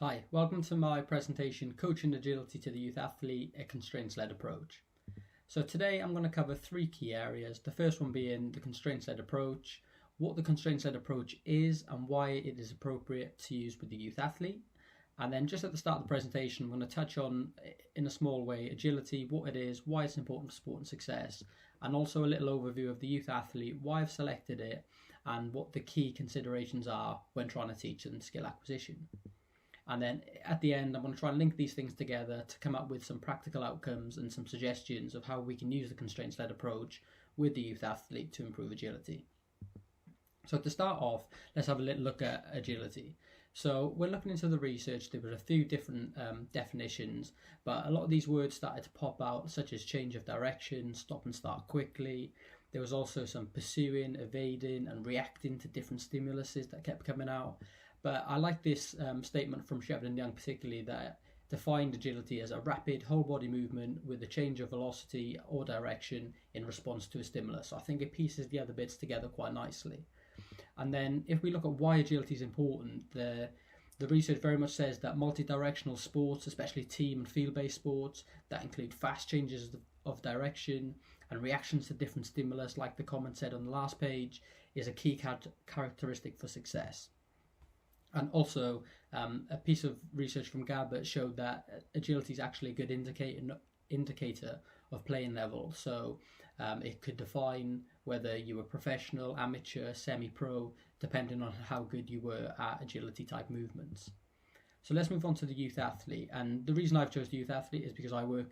Hi, welcome to my presentation, Coaching Agility to the Youth Athlete, a Constraints-Led Approach. So today I'm going to cover three key areas. The first one being the constraints-led approach, what the constraints-led approach is and why it is appropriate to use with the youth athlete. And then just at the start of the presentation, I'm going to touch on, in a small way, agility, what it is, why it's important for sport and success, and also a little overview of the youth athlete, why I've selected it, and what the key considerations are when trying to teach them skill acquisition. And then at the end, I'm going to try and link these things together to come up with some practical outcomes and some suggestions of how we can use the constraints-led approach with the youth athlete to improve agility. So to start off, let's have a little look at agility. So when looking into the research, there were a few different definitions, but a lot of these words started to pop out, such as change of direction, stop and start quickly. There was also some pursuing, evading, and reacting to different stimuluses that kept coming out. But I like this statement from Shevlin Young particularly, that defined agility as a rapid whole body movement with a change of velocity or direction in response to a stimulus. So I think it pieces the other bits together quite nicely. And then if we look at why agility is important, the research very much says that multi-directional sports, especially team and field-based sports, that include fast changes of direction and reactions to different stimulus, like the comment said on the last page, is a key characteristic for success. And also, a piece of research from Gabbert showed that agility is actually a good indicator of playing level. So it could define whether you were professional, amateur, semi-pro, depending on how good you were at agility type movements. So let's move on to the youth athlete. And the reason I've chosen the youth athlete is because I work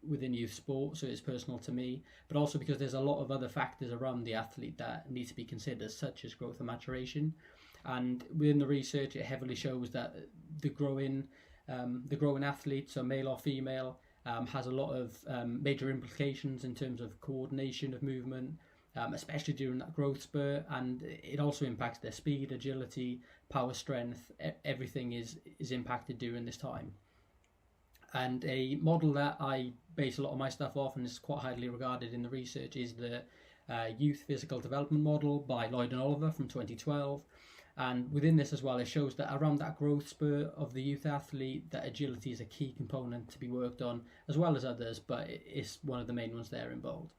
within youth sport, so it's personal to me, but also because there's a lot of other factors around the athlete that need to be considered, such as growth and maturation. And within the research, it heavily shows that the growing athlete, so male or female, has a lot of major implications in terms of coordination of movement, especially during that growth spurt, and it also impacts their speed, agility, power, strength. Everything is impacted during this time. And a model that I base a lot of my stuff off and is quite highly regarded in the research is the Youth Physical Development Model by Lloyd and Oliver from 2012. And within this as well, it shows that around that growth spurt of the youth athlete, that agility is a key component to be worked on, as well as others, but it's one of the main ones there in bold.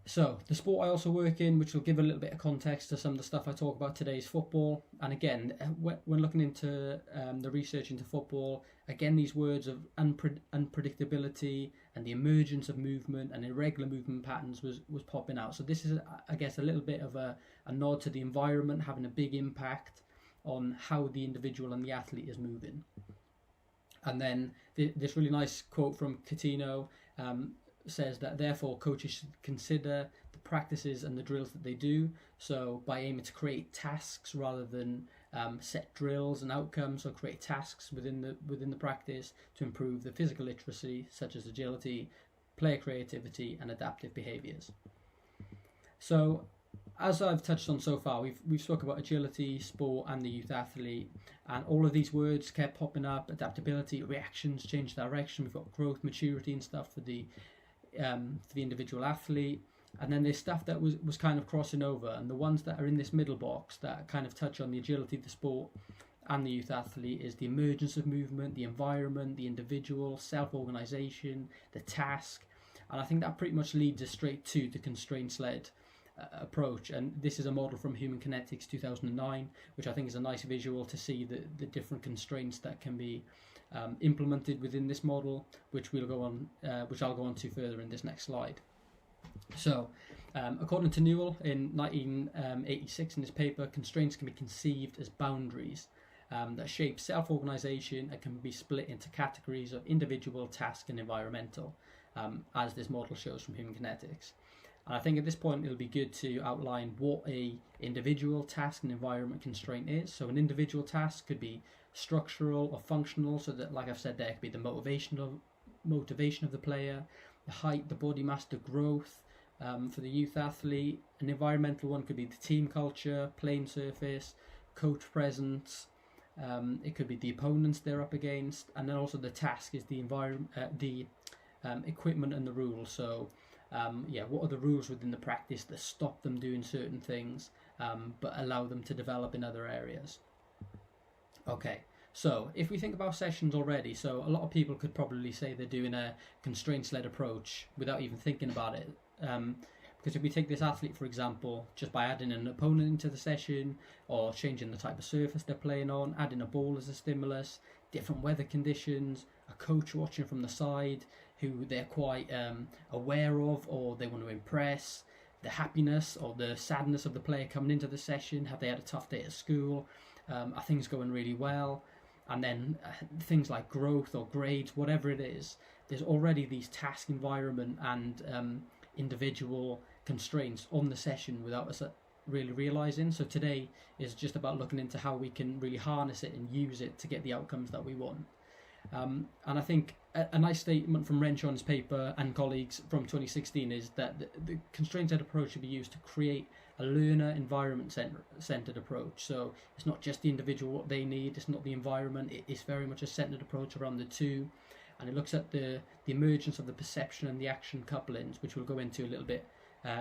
So, the sport I also work in, which will give a little bit of context to some of the stuff I talk about today, is football. And again, when looking into the research into football, again, these words of unpredictability and the emergence of movement and irregular movement patterns was popping out. So this is, I guess, a little bit of a nod to the environment having a big impact on how the individual and the athlete is moving. And then this really nice quote from Coutinho says that therefore coaches should consider the practices and the drills that they do, so by aiming to create tasks rather than set drills and outcomes, so create tasks within the practice to improve the physical literacy such as agility, player creativity and adaptive behaviours. So as I've touched on so far, we've spoken about agility, sport and the youth athlete, and all of these words kept popping up: adaptability, reactions, change direction. We've got growth, maturity and stuff for the individual athlete, and then there's stuff that was kind of crossing over, and the ones that are in this middle box that kind of touch on the agility of the sport and the youth athlete is the emergence of movement, the environment, the individual, self-organisation, the task, and I think that pretty much leads us straight to the constraints-led approach. And this is a model from Human Kinetics 2009, which I think is a nice visual to see the different constraints that can be implemented within this model, which I'll go on to further in this next slide. So, according to Newell in 1986 in his paper, constraints can be conceived as boundaries that shape self-organisation and can be split into categories of individual, task and environmental, as this model shows from Human Kinetics. And I think at this point it'll be good to outline what a individual task and environment constraint is. So an individual task could be structural or functional, so that, like I've said there, could be the motivation of the player, the height, the body mass, the growth for the youth athlete. An environmental one could be the team culture, playing surface, coach presence. It could be the opponents they're up against, and then also the task is the environment, equipment and the rules. So what are the rules within the practice that stop them doing certain things but allow them to develop in other areas? Okay, so if we think about sessions already, so a lot of people could probably say they're doing a constraints-led approach without even thinking about it. Because if we take this athlete, for example, just by adding an opponent into the session or changing the type of surface they're playing on, adding a ball as a stimulus, different weather conditions, a coach watching from the side who they're quite aware of or they want to impress, the happiness or the sadness of the player coming into the session, have they had a tough day at school, are things going really well, and then things like growth or grades, whatever it is, there's already these task environment and individual constraints on the session without us really realizing. So today is just about looking into how we can really harness it and use it to get the outcomes that we want. And I think a nice statement from Renshaw in his paper and colleagues from 2016 is that the constraint-led approach should be used to create a learner environment centered approach. So it's not just the individual what they need, it's not the environment, it's very much a centered approach around the two, and it looks at the emergence of the perception and the action couplings, which we'll go into a little bit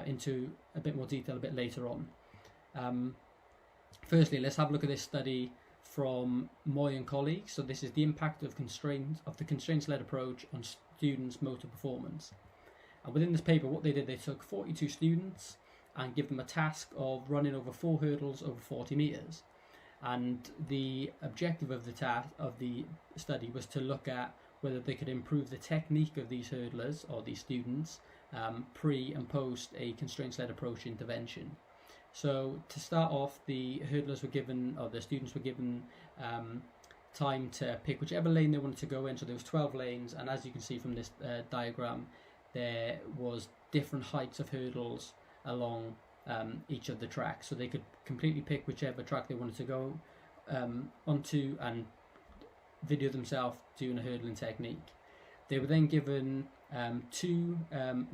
into a bit more detail a bit later on. Firstly, let's have a look at this study from Moy and colleagues. So this is the impact of the constraints-led approach on students' motor performance. And within this paper, what they did, they took 42 students and give them a task of running over 4 hurdles over 40 meters. And the objective of the study was to look at whether they could improve the technique of these hurdlers or these students pre and post a constraints-led approach intervention. So to start off, the hurdlers were given, or the students were given time to pick whichever lane they wanted to go in. So there was 12 lanes, and as you can see from this diagram, there was different heights of hurdles along each of the tracks. So they could completely pick whichever track they wanted to go onto and video themselves doing a hurdling technique. They were then given 2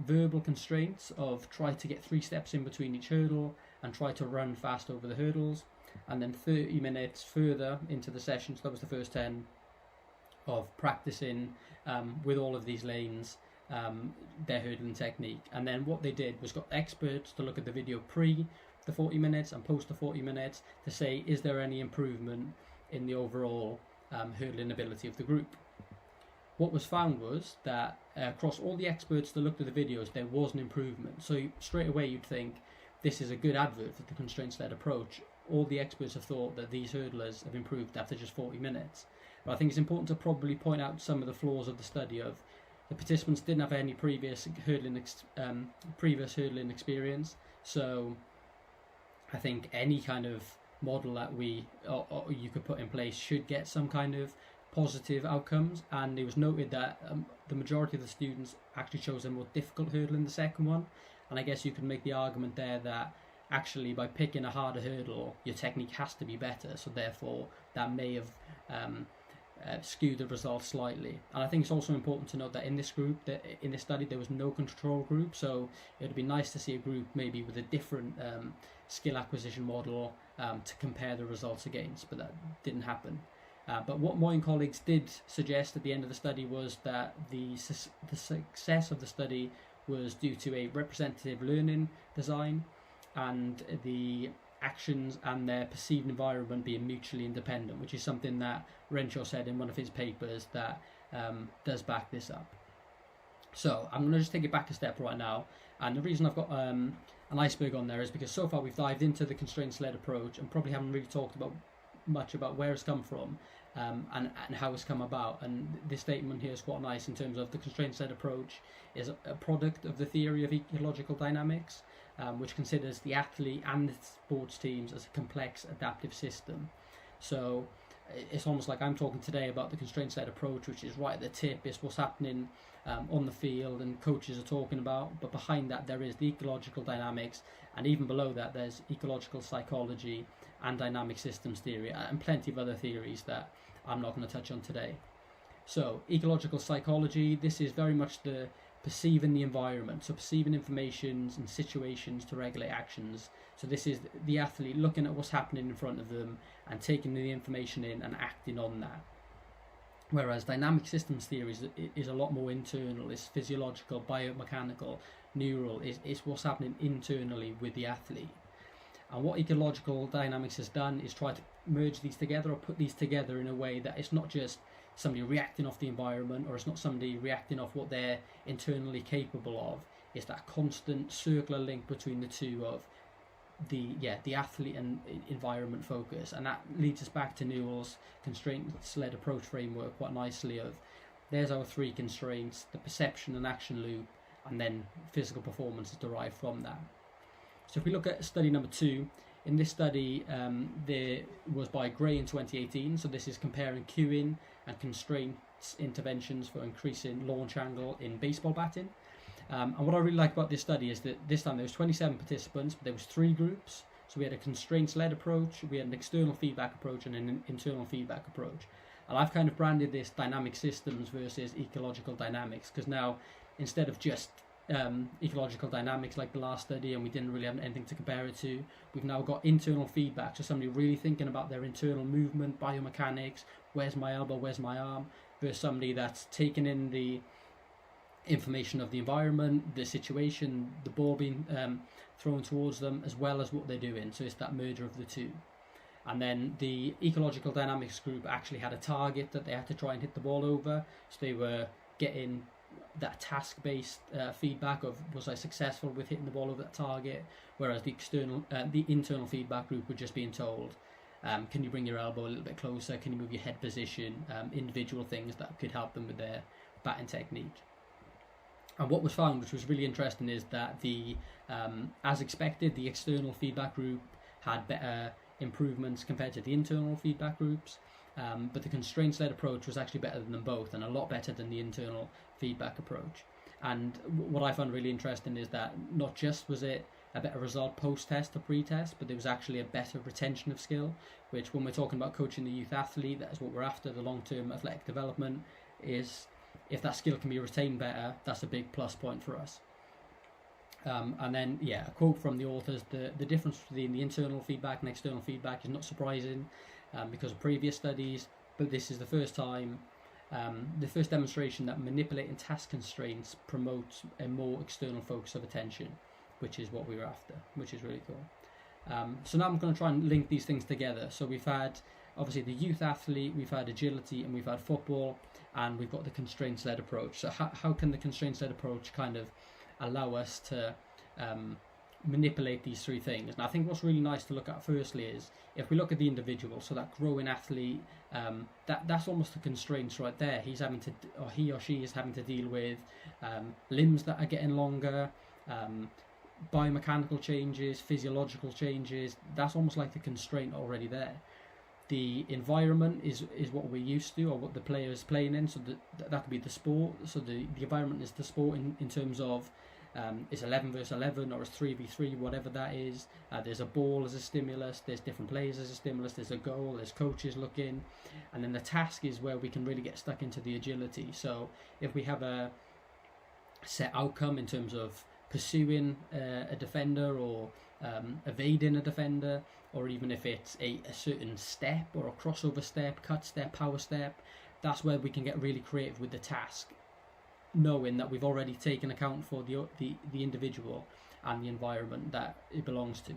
verbal constraints of try to get 3 steps in between each hurdle and try to run fast over the hurdles, and then 30 minutes further into the session, so that was the first 10, of practicing with all of these lanes their hurdling technique. And then what they did was got experts to look at the video pre the 40 minutes and post the 40 minutes to say, is there any improvement in the overall hurdling ability of the group? What was found was that across all the experts that looked at the videos, there was an improvement. So straight away you'd think this is a good advert for the constraints-led approach. All the experts have thought that these hurdlers have improved after just 40 minutes. But I think it's important to probably point out some of the flaws of the study. Of the participants didn't have any previous hurdling experience. So I think any kind of model that or you could put in place should get some kind of positive outcomes, and it was noted that the majority of the students actually chose a more difficult hurdle in the second one. And I guess you could make the argument there that actually by picking a harder hurdle, your technique has to be better, so therefore that may have skewed the results slightly. And I think it's also important to note that in this study there was no control group, so it would be nice to see a group maybe with a different skill acquisition model to compare the results against, but that didn't happen. But what Moy and colleagues did suggest at the end of the study was that the success of the study was due to a representative learning design and the actions and their perceived environment being mutually independent, which is something that Renshaw said in one of his papers that does back this up. So I'm going to just take it back a step right now, and the reason I've got an iceberg on there is because so far we've dived into the constraints-led approach and probably haven't really talked much about where it's come from and how it's come about. And this statement here is quite nice in terms of the constraints-led approach is a product of the theory of ecological dynamics, which considers the athlete and the sports teams as a complex adaptive system. So it's almost like I'm talking today about the constraints-led approach, which is right at the tip, it's what's happening on the field and coaches are talking about, but behind that there is the ecological dynamics, and even below that there's ecological psychology and dynamic systems theory and plenty of other theories that I'm not going to touch on today. So ecological psychology, this is very much the perceiving the environment, so perceiving informations and situations to regulate actions. So this is the athlete looking at what's happening in front of them and taking the information in and acting on that. Whereas dynamic systems theory is a lot more internal, it's physiological, biomechanical, neural, it's what's happening internally with the athlete. And what ecological dynamics has done is try to merge these together, or put these together in a way that it's not just somebody reacting off the environment, or it's not somebody reacting off what they're internally capable of. It's that constant circular link between the two of the athlete and environment focus. And that leads us back to Newell's constraints-led approach framework quite nicely of, there's our three constraints: the perception and action loop, and then physical performance is derived from that. So if we look at study number 2, in this study there was by Gray in 2018, so this is comparing cueing and constraints interventions for increasing launch angle in baseball batting. And what I really like about this study is that this time there was 27 participants, but there was 3 groups. So we had a constraints-led approach, we had an external feedback approach, and an internal feedback approach. And I've kind of branded this dynamic systems versus ecological dynamics, because now instead of just ecological dynamics like the last study, and we didn't really have anything to compare it to, we've now got internal feedback, so somebody really thinking about their internal movement, biomechanics, where's my elbow, where's my arm, versus somebody that's taking in the information of the environment, the situation, the ball being thrown towards them, as well as what they're doing. So it's that merger of the two. And then the ecological dynamics group actually had a target that they had to try and hit the ball over, so they were getting that task-based feedback of, was I successful with hitting the ball over that target, whereas the internal feedback group were just being told, can you bring your elbow a little bit closer, can you move your head position, individual things that could help them with their batting technique. And what was found, which was really interesting, is that as expected, the external feedback group had better improvements compared to the internal feedback groups, but the constraints-led approach was actually better than them both, and a lot better than the internal feedback approach. And what I found really interesting is that not just was it a better result post-test or pre-test, but there was actually a better retention of skill, which when we're talking about coaching the youth athlete, that is what we're after, the long-term athletic development, is if that skill can be retained better, that's a big plus point for us. And then, a quote from the authors, the difference between the internal feedback and external feedback is not surprising because of previous studies, but this is the first time, the first demonstration that manipulating task constraints promotes a more external focus of attention, which is what we were after, which is really cool. So now I'm going to try and link these things together. So we've had, obviously, the youth athlete, we've had agility, and we've had football, and we've got the constraints-led approach. So how can the constraints-led approach kind of allow us to manipulate these three things? And I think what's really nice to look at firstly is, if we look at the individual, so that growing athlete, that's almost the constraints right there. He's having to, or he or she is having to deal with limbs that are getting longer, biomechanical changes, physiological changes. That's almost like the constraint already there. The environment is what we're used to, or what the player is playing in, so that could be the sport. So the environment is the sport in terms of it's 11 versus 11, or it's 3v3, whatever that is. There's a ball as a stimulus, there's different players as a stimulus, there's a goal, there's coaches looking, and then the task is where we can really get stuck into the agility. So if we have a set outcome in terms of pursuing a defender, or evading a defender, or even if it's a certain step, or a crossover step, cut step, power step, that's where we can get really creative with the task, knowing that we've already taken account for the individual and the environment that it belongs to.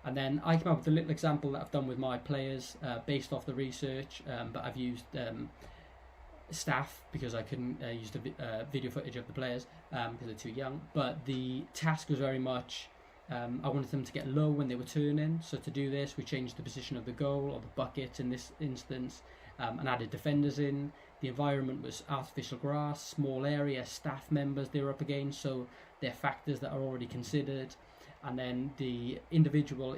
And then I came up with a little example that I've done with my players based off the research, but I've used staff because I couldn't use the video footage of the players because they're too young. But the task was very much, I wanted them to get low when they were turning. So to do this, we changed the position of the goal, or the bucket in this instance, and added defenders in. The environment was artificial grass, small area, staff members they were up against, so they're factors that are already considered. And then the individual,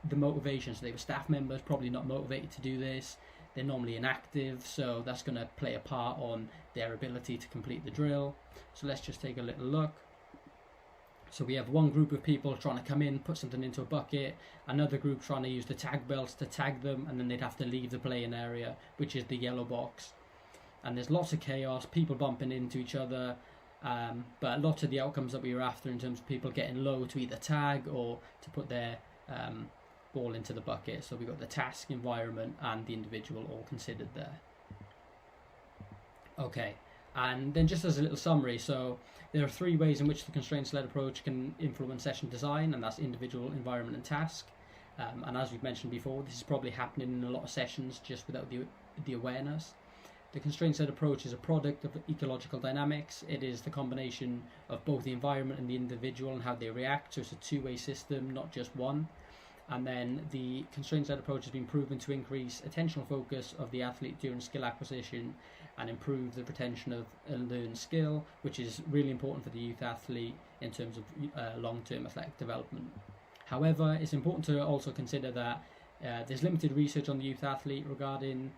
the motivation, so they were staff members, probably not motivated to do this. They're normally inactive, so that's going to play a part on their ability to complete the drill. So let's just take a little look. So we have one group of people trying to come in, put something into a bucket, another group trying to use the tag belts to tag them, and then they'd have to leave the playing area, which is the yellow box. And there's lots of chaos, people bumping into each other, but lots of the outcomes that we were after in terms of people getting low to either tag or to put their ball into the bucket. So we've got the task, environment, and the individual all considered there. Okay, And then just as a little summary, so there are 3 ways in which the constraints-led approach can influence session design, and that's individual, environment, and task. And as we've mentioned before, this is probably happening in a lot of sessions just without the awareness. The constraints-led approach is a product of ecological dynamics. It is the combination of both the environment and the individual and how they react, so it's a 2-way system, not just one. And then the constraints-led approach has been proven to increase attentional focus of the athlete during skill acquisition and improve the retention of a learned skill, which is really important for the youth athlete in terms of long-term athletic development. However, it's important to also consider that there's limited research on the youth athlete regarding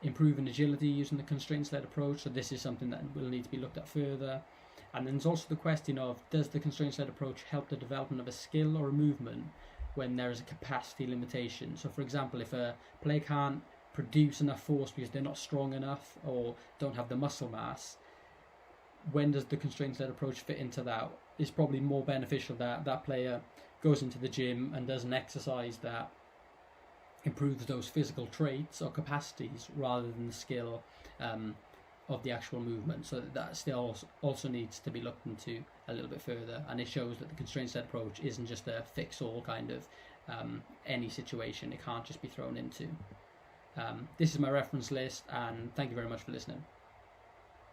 improving agility using the constraints-led approach, so this is something that will need to be looked at further. And then there's also the question of, does the constraints-led approach help the development of a skill or a movement when there is a capacity limitation? So for example, if a player can't produce enough force because they're not strong enough or don't have the muscle mass, when does the constraints-led approach fit into that? It's probably more beneficial that that player goes into the gym and does an exercise that improves those physical traits or capacities rather than the skill of the actual movement. So that still also needs to be looked into a little bit further, and it shows that the constraints-led approach isn't just a fix-all kind of any situation. It can't just be thrown into. This is my reference list, and thank you very much for listening.